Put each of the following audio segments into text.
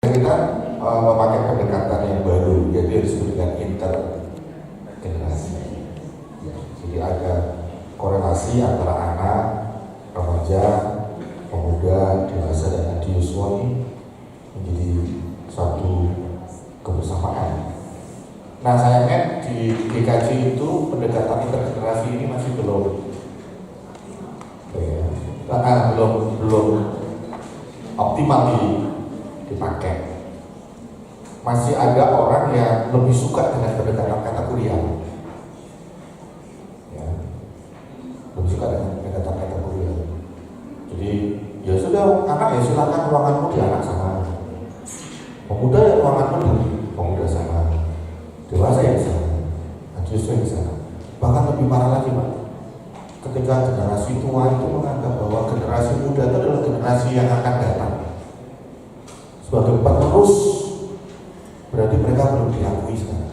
Kita memakai pendekatan yang baru, jadi disebut dengan intergenerasi. Jadi ada korelasi antara anak, remaja, pemuda, dewasa, dan adiuswa menjadi suatu kebersamaan. Nah, sayangnya di GKJ itu pendekatan intergenerasi ini masih belum optimal dipakai. Masih ada orang yang lebih suka dengan pendekatan kategorial, ya, lebih suka dengan pendekatan kategorial. Jadi ya sudah, anak ya silakan ruanganmu di anak sama, pemuda ya ruanganmu di pemuda sama, dewasa ya sama, justru yang sana. Bahkan lebih parah lagi, Pak, ketika generasi tua itu menganggap bahwa generasi muda itu adalah generasi yang akan datang sebagai penerus, berarti mereka belum diakui sekarang.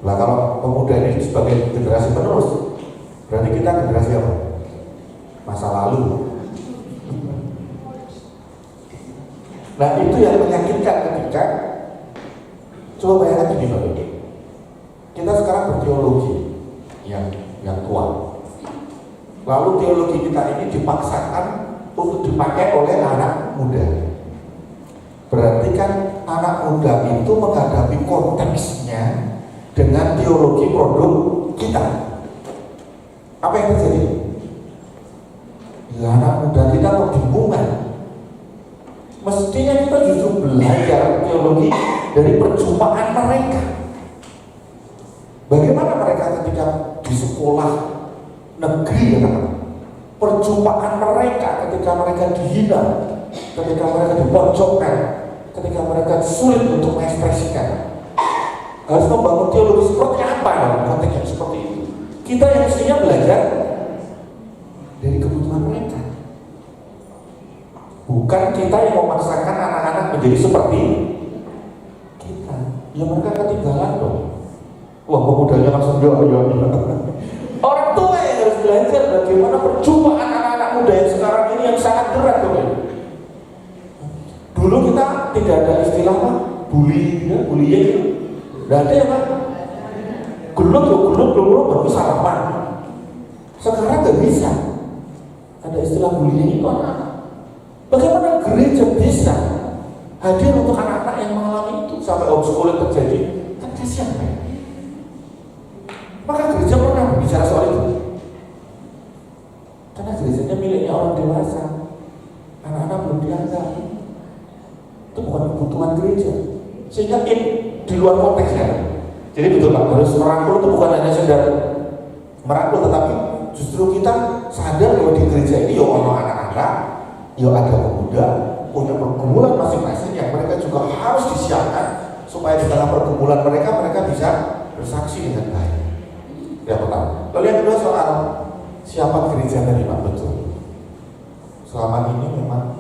Nah, kalau pemuda ini sebagai generasi penerus, berarti kita generasi apa? Masa lalu. Nah, itu yang menyakitkan ketika, coba bayangkan gini Pak, kita sekarang berteologi yang tua. Lalu teologi kita ini dipaksakan untuk dipakai oleh anak muda. Berarti kan anak muda itu menghadapi konteksnya dengan teologi produk kita. Apa yang terjadi? Ya, anak muda kita kebingungan. Mestinya kita justru belajar teologi dari perjumpaan mereka. Bagaimana mereka ketika di sekolah negeri, perjumpaan mereka ketika mereka dihina, ketika mereka dipojokkan, ketika mereka sulit untuk mengekspresikan, harus membangun teologi seperti apa dalam konteks yang seperti itu. Kita yang mestinya belajar dari kebutuhan mereka, bukan kita yang memaksakan anak-anak menjadi seperti kita. Ya mereka ketinggalan dong. Wah, pemudanya langsung ya. Orang tua yang harus belajar bagaimana perjumpaan anak-anak muda yang sekarang ini yang sangat berat dong. Dulu kita tidak ada istilah apa? Bullying itu. Tidak ada ya Pak? Gelut baru sarapan. Sekarang nggak bisa. Ada istilah bullying itu anak-anak. Bagaimana gereja bisa hadir untuk anak-anak yang mengalami itu sampai homeschooling terjadi? Kan kasihan Pak. Maka gereja pernah bicara soal itu. Karena gerejanya miliknya orang dewasa, anak-anak belum dianggap. Itu bukan kebutuhan gereja, sehingga di luar konteksnya. Jadi betul Pak, harus merangkul itu bukan hanya sekedar merangkul, tetapi justru kita sadar bahwa di gereja ini ya ono anak-anak, ya ada pemuda, punya pergumulan masing-masing yang mereka juga harus disiapkan supaya di dalam pergumulan mereka bisa bersaksi dengan baik. Yang pertama. Lalu yang kedua soal siapa gereja tadi Pak, betul. Selama ini memang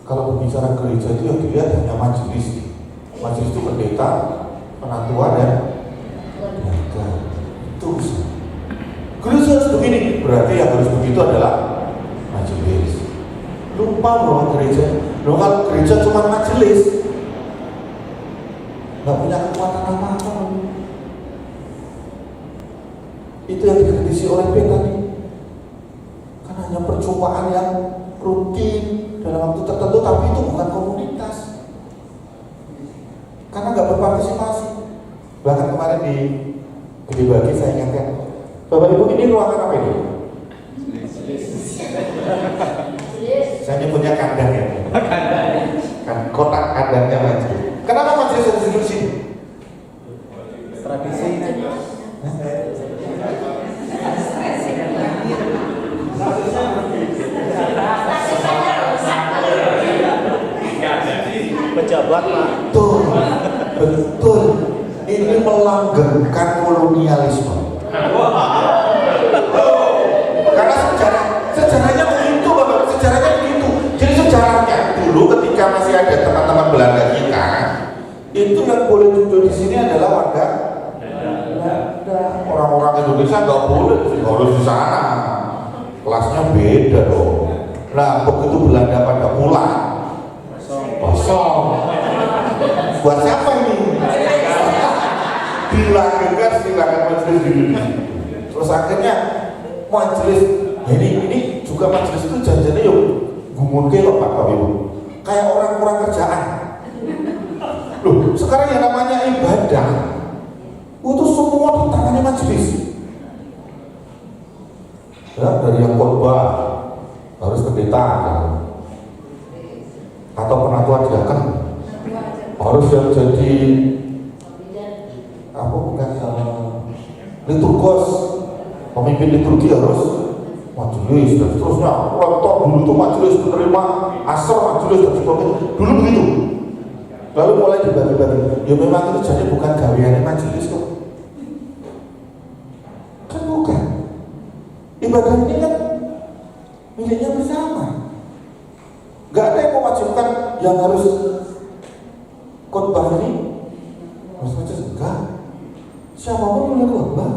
kalau berbicara gereja itu yang dilihat hanya majelis. Majelis itu pendeta, penatua, dan penjaga. Itu gereja harus begini, berarti yang harus begitu adalah majelis. Lupa bahwa gereja cuma majelis, nggak punya kekuatan apa-apa. Itu yang dikritisi oleh B tadi. Kan hanya perjumpaan yang rutin dalam waktu tertentu, tapi itu bukan komunitas. Karena nggak berpartisipasi. Bahkan kemarin di Gede Bagi saya ingatkan, Bapak Ibu, ini ruangan apa ini? Saya nyebutnya kandang ya. Kan kotak kandangnya majelis. Kenapa majelis harus duduk sini? Tradisi. Pejabat Pak. Betul. Ini melanggengkan kolonialisme. Karena sejarahnya begitu Bapak, sejarahnya begitu. Jadi sejarahnya dulu ketika masih ada teman-teman Belanda kita, itu yang boleh duduk di sini adalah warga Belanda. Orang-orang Indonesia nggak boleh, harus di sana. Kelasnya beda dong. Nah, begitu Belanda pada pulang, kosong. Buat siapa ini? Dilanjutkan silakan majelis dulu. Terus akhirnya majelis ini juga majelis itu janjinya yuk gumunke loh Pak Ibu. Kayak orang kurang kerjaan. Loh, sekarang yang namanya ibadah itu semua di tangannya majelis. Ya, dari yang khotbah harus pendeta atau penatua diaken, harus yang jadi apa bukan liturgos, pemimpin liturgi harus majelis dan seterusnya. Rektor dulu tuh majelis menerima asal majelis dan sebagainya dulu begitu. Lalu mulai dibagi-bagi. Ya memang itu jadi bukan gaweannya majelis kok. Kan bukan. Ibadah ini kan miliknya bersama. Gak ada yang mewajibkan yang harus khotbah ini harus majelis, enggak. Siapapun punya khotbah.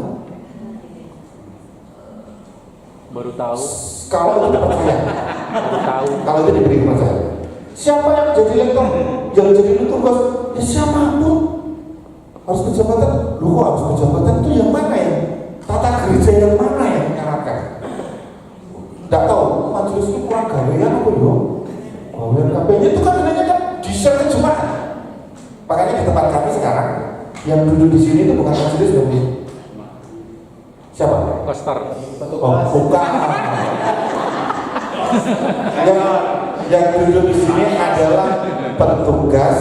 Baru tahu. Kalau itu dipercaya. Baru tahu. Kalau itu diberi kepercayaan. Siapa yang jadi lektor, yang jadi liturgos, ya siapapun harus berjabatan. Lu kok harus berjabatan itu yang mana ya? Tata gereja yang mana yang menyarankan? Tidak tahu, majelis itu kurang gawean apa ya? Gawean kabehnya itu kan sebenarnya kan di-share ke jemaat. Makanya di tempat kami sekarang yang duduk di sini itu bukan majelis dong. Siapa? Pastor. Oh, bukan. yang duduk di sini adalah petugas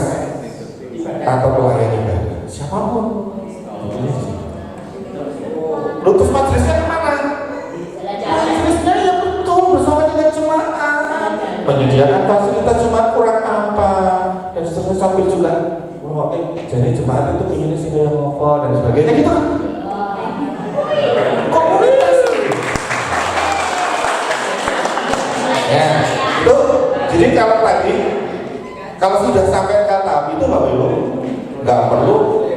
atau pelayan ibadah. Siapapun. Terus majelisnya yang mana? Majelisnya yang betul bersama dengan jemaat. Menyediakan fasilitas jemaat kurang apa dan seterusnya sambil juga jadi jemaat itu inginnya sih yang ngopo dan sebagainya gitu kan. Komunitas. Ya, itu jadi kalau sudah sampai ke tahap itu Bapak Ibu nggak perlu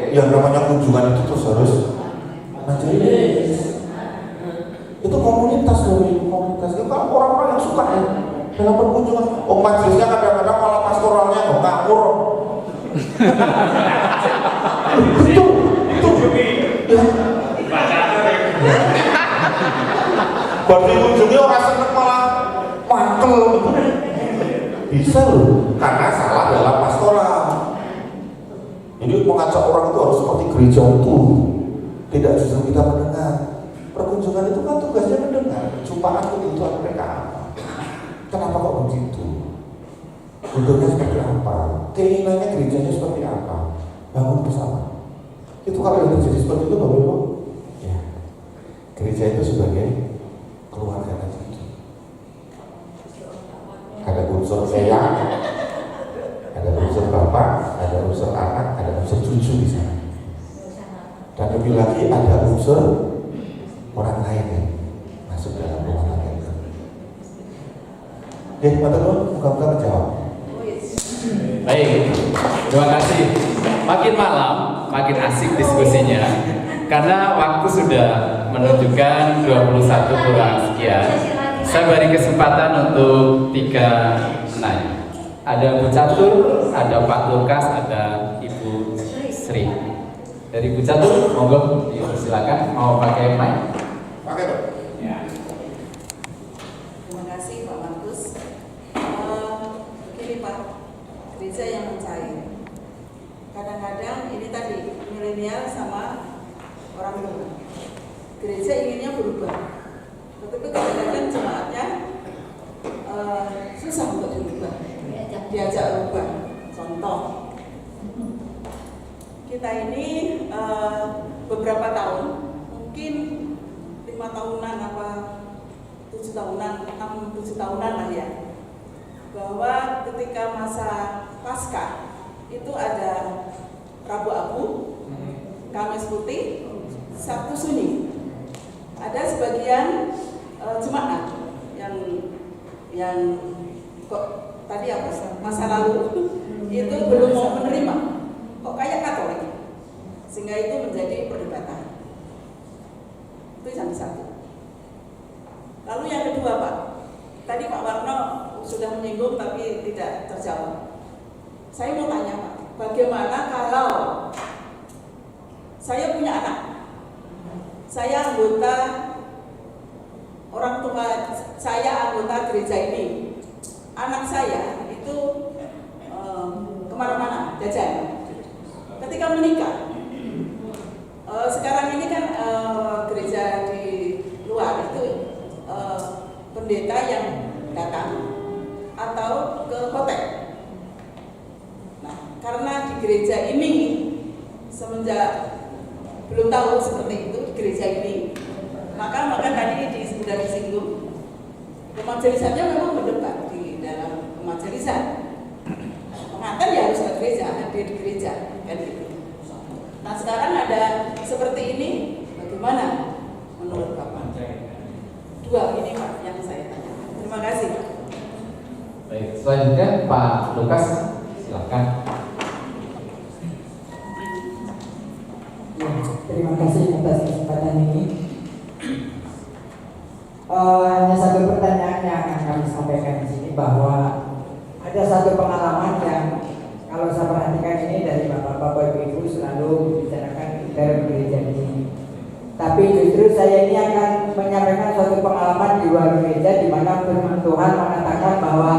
yang namanya kunjungan itu terus harus majelis. Itu komunitas Bapak Ibu, komunitas itu kan orang-orang yang suka ya dalam perkunjungan. Oh majelisnya kadang-kadang malah pastoralnya nggak ngawur. Itu ya. Baru dikunjungi orang seneng malah mantel. Bisa loh, karena salah dalam pastoral. Jadi mengajak orang itu harus seperti gereja itu, tidak justru kita mendengar. Perkunjungan itu kan tugasnya mendengar, jumpaan kebutuhan mereka apa. Kenapa kok begitu? Bentuknya seperti apa? Keinginannya gerejanya seperti apa? Bangun bersama. Itu kalau yang terjadi seperti itu Bapak Ibu, ya, gereja itu sebagai keluarga nanti. Ada unsur eyang, ada unsur bapak, ada unsur anak, ada unsur cucu di sana. Dan lebih lagi ada unsur orang lain yang masuk dalam rumah tangga itu. Teman-teman, buka-buka menjawab. Baik, terima kasih. Makin malam, makin asik diskusinya. Karena waktu sudah menunjukkan 21 kurang sekian. Saya beri kesempatan untuk 3 penanya. Ada Bu Catur, ada Pak Lukas, ada Ibu Sri. Dari Bu Catur, monggo silakan. Mau pakai mic? Pakai Pak. Ya. Terima kasih Pak Markus. Begini Pak, gereja yang mencair. Kadang-kadang ini tadi milenial sama orang tua. Gereja inginnya berubah. Tetapi kadang-kadang jemaatnya susah untuk dirubah, diajak berubah. Contoh, kita ini beberapa tahun, mungkin 5 tahunan apa 7 tahunan, 6-7 tahunan lah ya, bahwa ketika masa Paskah itu ada Rabu Abu, Kamis Putih, Sabtu Sunyi. Ada sebagian jemaat yang kok tadi apa masa lalu itu belum mau menerima, kok kayak Katolik, sehingga itu menjadi perdebatan. Itu yang satu. Lalu yang kedua Pak, tadi Pak Warno sudah menyinggung tapi tidak terjawab. Saya mau tanya Pak, bagaimana kalau saya punya anak, saya anggota, orang tua saya anggota gereja ini, anak saya itu kemana-mana jajan. Ketika menikah, sekarang ini kan gereja di luar itu pendeta yang datang atau ke hotel. Nah, karena di gereja ini semenjak belum tahu seperti itu di gereja ini, maka tadi sudah disinggung, kemajelisannya memang berdebat di dalam kemajelisan. Pengantin ya harus ke gereja, hadir di gereja, kan gitu. Nah sekarang ada seperti ini, bagaimana menurut Bapak? Dua ini Pak yang saya tanya. Terima kasih. Baik, selanjutnya Pak Lukas, silakan. Terima kasih atas kesempatan ini. Hanya satu pertanyaan yang akan kami sampaikan di sini, bahwa ada satu pengalaman yang kalau saya perhatikan ini dari bapak-bapak ibu selalu membicarakan dalam gereja di sini. Tapi justru saya ini akan menyampaikan suatu pengalaman di luar gereja, di mana firman Tuhan mengatakan bahwa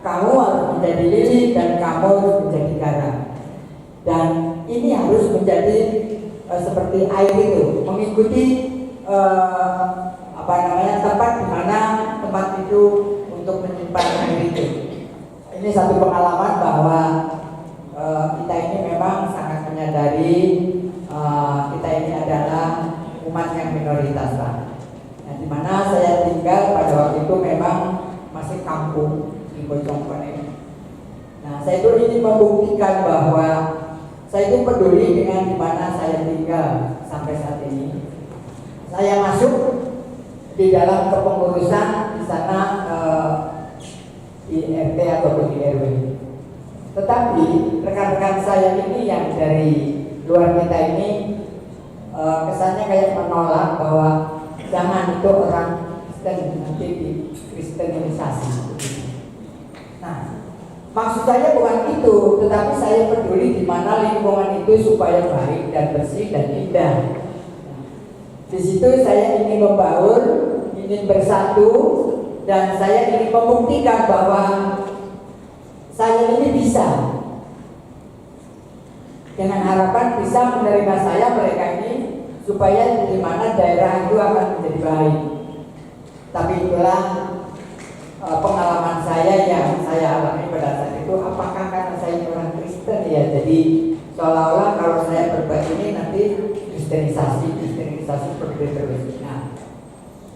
kamu harus menjadi lili dan kamu harus menjadi garam. Dan ini harus menjadi seperti air itu, mengikuti tempat di mana tempat itu untuk menyimpan air itu. Ini satu pengalaman bahwa kita ini memang sangat menyadari kita ini adalah umat yang minoritas Pak. Nah, di mana saya tinggal pada waktu itu memang masih kampung di Bojongkoneng. Nah, saya itu ingin membuktikan bahwa saya itu peduli dengan di mana saya tinggal sampai saat ini. Saya masuk di dalam kepengurusan di sana di RT ataupun di RW. Tetapi rekan-rekan saya ini yang dari luar kita ini kesannya kayak menolak bahwa jangan itu orang Kristen nanti di kristenisasi. Nah, maksud saya bukan itu, tetapi saya peduli di mana lingkungan itu supaya baik dan bersih dan indah. Di situ saya ingin membaur, ingin bersatu, dan saya ingin membuktikan bahwa saya ini bisa, dengan harapan bisa menerima saya mereka ini supaya di mana daerah itu akan menjadi baik. Tapi itulah pengalaman saya yang saya alami pada saat itu. Apakah karena saya orang Kristen ya, jadi seolah-olah kalau saya berbuat ini nanti kristenisasi seperti terus. Nah,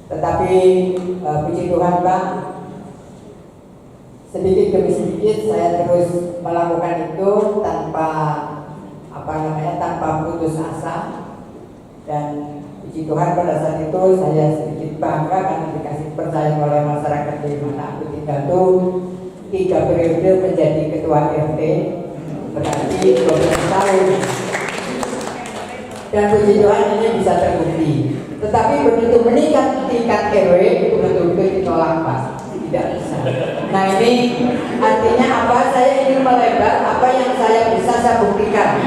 tetapi puji Tuhan Pak, sedikit demi sedikit saya terus melakukan itu tanpa tanpa putus asa. Dan puji Tuhan pada saat itu saya sedikit bangga karena dikasih percaya oleh masyarakat di mana aku tinggal itu 3 periode menjadi ketua RT, berarti 12 tahun. Dan puji Tuhan ini bisa terbukti. Tetapi begitu meningkat tingkat RW itu betul-betul ditolak Pak, tidak bisa. Nah ini artinya apa? Saya ingin melebar, apa yang saya bisa saya buktikan.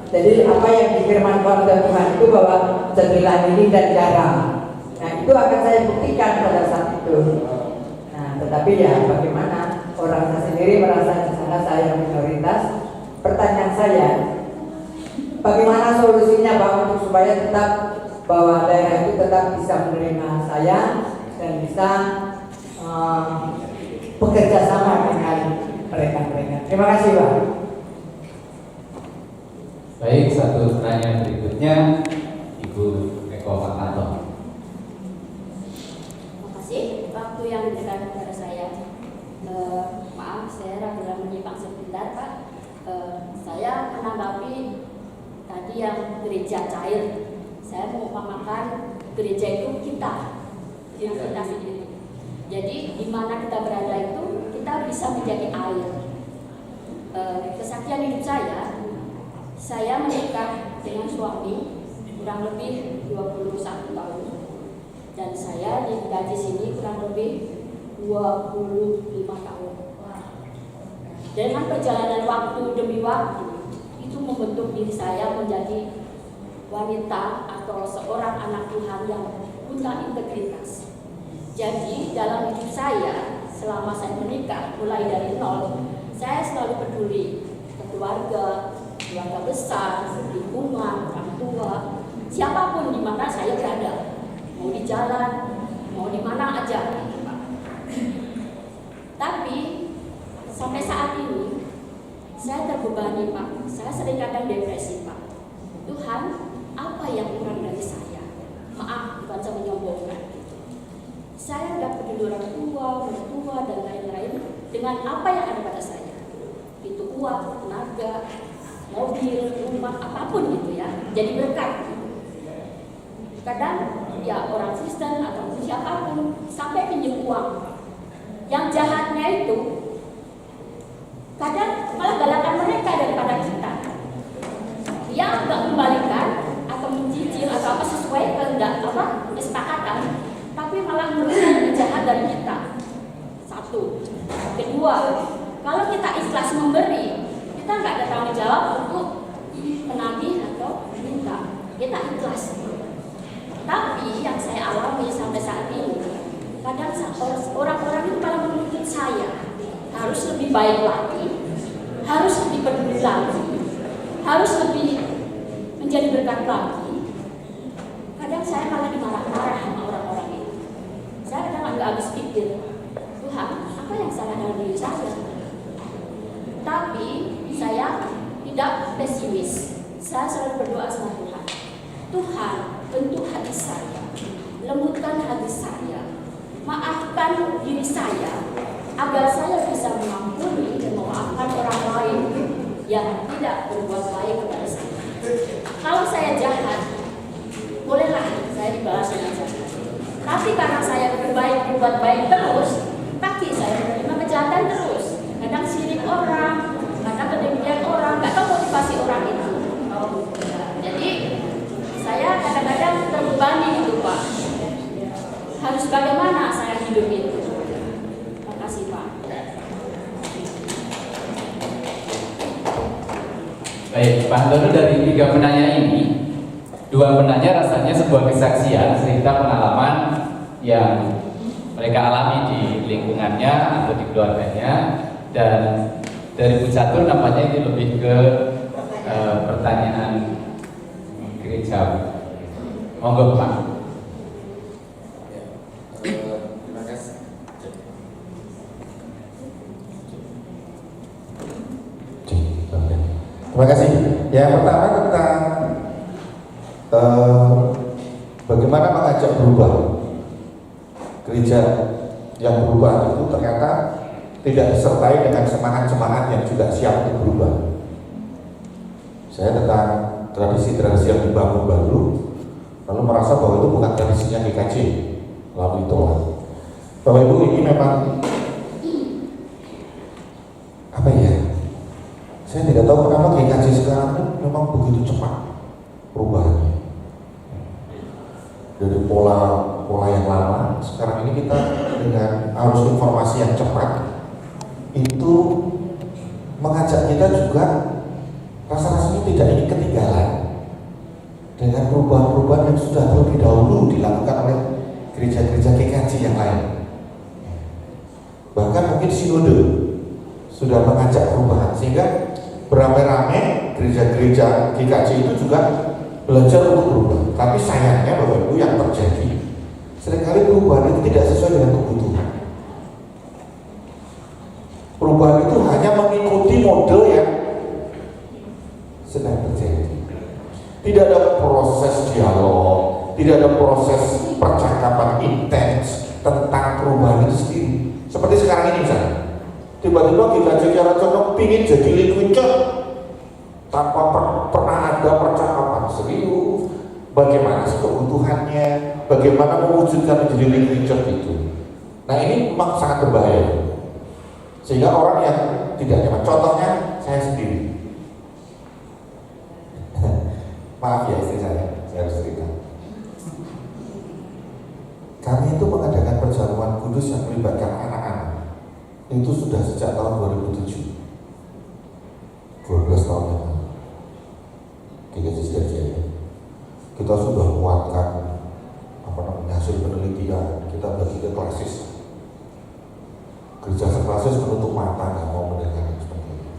Jadi apa yang difirmankan oleh Tuhan itu bahwa jadilah lili dan garam. Nah itu akan saya buktikan pada saat itu. Nah tetapi ya bagaimana, orang saya sendiri merasa di sana saya minoritas. Pertanyaan saya, bagaimana solusinya Pak untuk supaya tetap bahwa daerah itu tetap bisa menerima saya dan bisa bekerja sama dengan mereka. Terima kasih Pak. Baik, satu pertanyaan berikutnya Ibu Eko Fatanto. Terima kasih. Waktu yang diberikan kepada saya, maaf saya rada menyimpang sebentar Pak. Saya menanggapi tadi yang gereja cair. Saya mengumpamakan gereja itu kita, yang kita sendiri. Jadi di mana kita berada itu kita bisa menjadi air. Kesaksian hidup saya menikah dengan suami kurang lebih 21 tahun dan saya tinggal di sini kurang lebih 25 tahun. Dengan perjalanan waktu demi waktu, itu membentuk diri saya menjadi wanita atau seorang anak Tuhan yang punya integritas. Jadi dalam hidup saya, selama saya menikah, mulai dari nol, saya selalu peduli ke keluarga besar, lingkungan, orang tua, siapapun di mana saya berada, mau di jalan, mau di mana aja. Tapi sampai saat ini saya terbebani, Pak. Saya sering kadang depresi, Pak. Tuhan, apa yang kurang dari saya? Maaf, bukan saya menyombongkan. Saya tidak peduli orang tua, mertua, dan lain-lain dengan apa yang ada pada saya. Itu uang, tenaga, mobil, rumah, apapun gitu ya. Jadi berkat. Kadang ya orang Kristen atau siapapun sampai pinjam uang. Yang jahatnya itu kadang malah galakan mereka daripada kita. Dia nggak kembalikan atau mencicil atau apa sesuai kehendak apa kesepakatan, tapi malah merusak lebih jahat dari kita. Satu. Kedua, kalau kita ikhlas memberi, kita nggak ada tanggung jawab untuk menagih atau minta. Kita ikhlas. Tapi yang saya alami sampai saat ini, kadang orang-orang itu malah menuntut saya harus lebih baik lagi, harus lebih peduli lagi, harus lebih menjadi berkat lagi. Kadang saya malah dimarah-marah sama orang-orang itu. Saya kadang agak habis pikir, Tuhan, apa yang salah dalam diri saya? Tapi saya tidak pesimis. Saya selalu berdoa sama Tuhan. Tuhan, bentuk hati saya, lembutkan hati saya, maafkan diri saya, agar saya bisa mengampuni dan memaafkan orang lain yang tidak berbuat baik kepada saya. Kalau saya jahat, bolehlah saya dibalas dengan jahat. Tapi karena saya berbuat baik terus, tapi saya menerima kejahatan terus. Kadang sirik orang, kadang kedengkian orang, nggak tahu motivasi orang itu. Jadi saya kadang-kadang terbebani itu, Pak. Harus bagaimana saya hidup itu? Terima kasih, Pak. Baik, Pak Antono, dari 3 penanya ini, 2 penanya rasanya sebuah kesaksian, cerita pengalaman yang mereka alami di lingkungannya atau di keluarganya, dan dari Bu Catur nampaknya ini lebih ke pertanyaan gereja. Monggo, Pak. Terima kasih. Terima kasih. Yang pertama tentang bagaimana mengajak berubah. Gereja yang berubah itu ternyata tidak disertai dengan semangat-semangat yang juga siap untuk berubah. Saya tentang tradisi-tradisi yang dibangun baru, lalu merasa bahwa itu bukan tradisinya GKJ, lalu ditolak. Bapak Ibu, ini memang apa ya? Saya tidak tahu kenapa GKJ sekarang itu memang begitu cepat perubahannya. Dari pola yang lama, sekarang ini kita dengan arus informasi yang cepat, itu mengajak kita juga rasa-rasanya tidak ingin ketinggalan dengan perubahan-perubahan yang sudah terlebih dahulu dilakukan oleh gereja-gereja GKJ yang lain. Bahkan mungkin sinode sudah mengajak perubahan, sehingga beramai-ramai gereja-gereja GKJ itu juga belajar untuk berubah. Tapi sayangnya Bapak Ibu, yang terjadi seringkali perubahan itu tidak sesuai dengan kebutuhan. Perubahan itu hanya mengikuti model yang sedang terjadi. Tidak ada proses dialog, tidak ada proses percakapan intens tentang perubahan itu sendiri. Seperti sekarang ini misalnya, tiba-tiba kita secara contoh ingin jadi liquid church tanpa pernah ada percakapan serius. Bagaimana sih kebutuhannya, bagaimana mewujudkan menjadi liquid church itu. Nah, ini memang sangat berbahaya, sehingga orang yang tidak nyaman. Contohnya saya sendiri. Maaf ya istri saya harus cerita. Kami itu mengadakan perjamuan kudus yang melibatkan anak-anak. Itu sudah sejak tahun 2007. kita sudah kuatkan hasil penelitian, kita bagi ke klasis. Gereja seklasis menutup mata, nggak mau mendengar yang seperti itu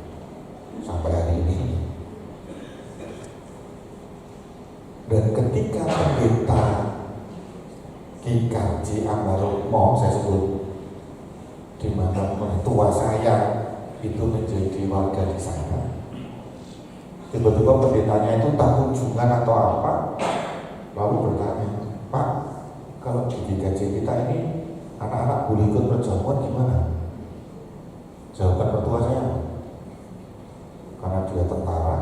sampai hari ini. Dan ketika pendeta Ki Ambaruk mau saya sebut, di mana mertua saya itu menjadi warga di sana, tiba-tiba pendetanya itu tak kunjungan atau apa, lalu bertanya, Pak, kalau di GKJ kita ini anak-anak boleh ikut perjamuan gimana? Jawaban mertua saya, karena dia tentara,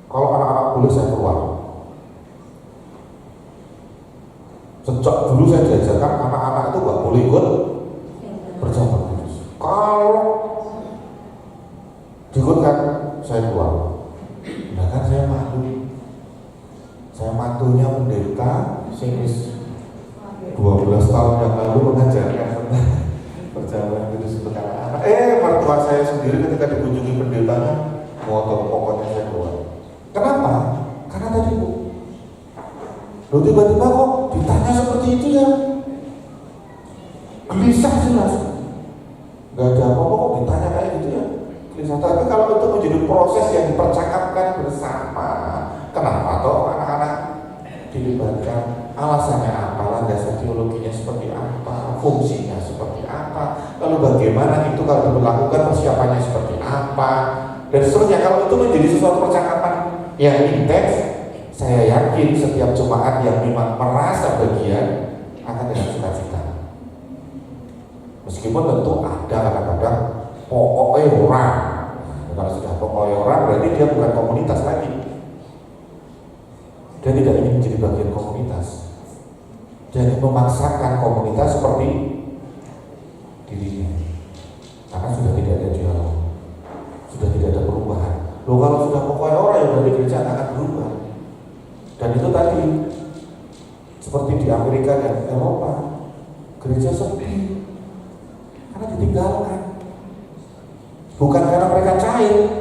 kalau anak-anak boleh saya keluar. Sejak dulu saya diajarkan anak-anak itu gak boleh ikut perjamuan kudus. Kalau diikutkan saya keluar. Nah kan saya malu. Saya mantunya pendeta singis 12 tahun yang lalu mengajarkan tentang perjalanan kudus untuk anak-anak. Mertua saya sendiri ketika dikunjungi pendetanya ngotot, pokoknya saya keluar. Kenapa? Karena tadi Bu, loh tiba-tiba kok ditanya seperti itu ya, gelisah jelas. Gak ada apa-apa kok ditanya kayak gitu ya, gelisah. Tapi kalau itu menjadi proses yang dipercakapkan bersama, kenapa toh anak-anak dilibatkan, alasannya apa, landasan teologinya seperti apa, fungsinya seperti apa, lalu bagaimana itu kalau dilakukan persiapannya seperti apa, dan seterusnya. Kalau itu menjadi sesuatu percakapan yang intens, saya yakin setiap jemaat yang memang merasa bagian akan dengan sukacita. Meskipun tentu ada kadang-kadang pokoknya orang. Kalau sudah pokoknya orang berarti dia bukan komunitas lagi. Dia tidak ingin menjadi bagian komunitas. Dia ingin memaksakan komunitas seperti dirinya. Karena sudah tidak ada dialog, sudah tidak ada perubahan. Loh kalau sudah pokoknya orang ya berarti gereja akan berubah. Dan itu tadi seperti di Amerika dan Eropa, gereja sepi karena ditinggalkan, bukan karena mereka cair,